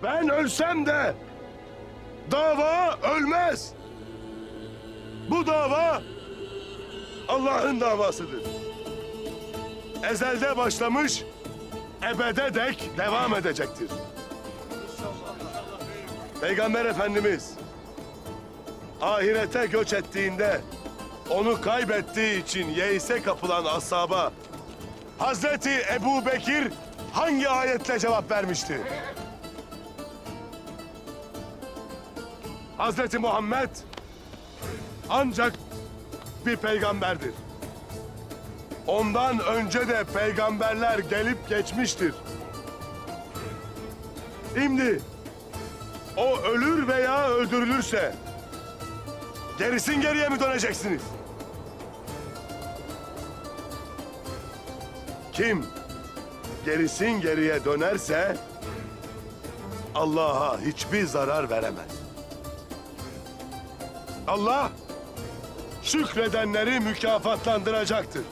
Ben ölsem de dava ölmez. Bu dava Allah'ın davasıdır. Ezelde başlamış, ebede dek devam edecektir. Peygamber Efendimiz ahirete göç ettiğinde onu kaybettiği için yeise kapılan ashaba Hazreti Ebu Bekir hangi ayetle cevap vermişti? Hazreti Muhammed ancak bir peygamberdir. Ondan önce de peygamberler gelip geçmiştir. Şimdi o ölür veya öldürülürse gerisin geriye mi döneceksiniz? Kim gerisin geriye dönerse Allah'a hiçbir zarar veremez. Allah şükredenleri mükafatlandıracaktır.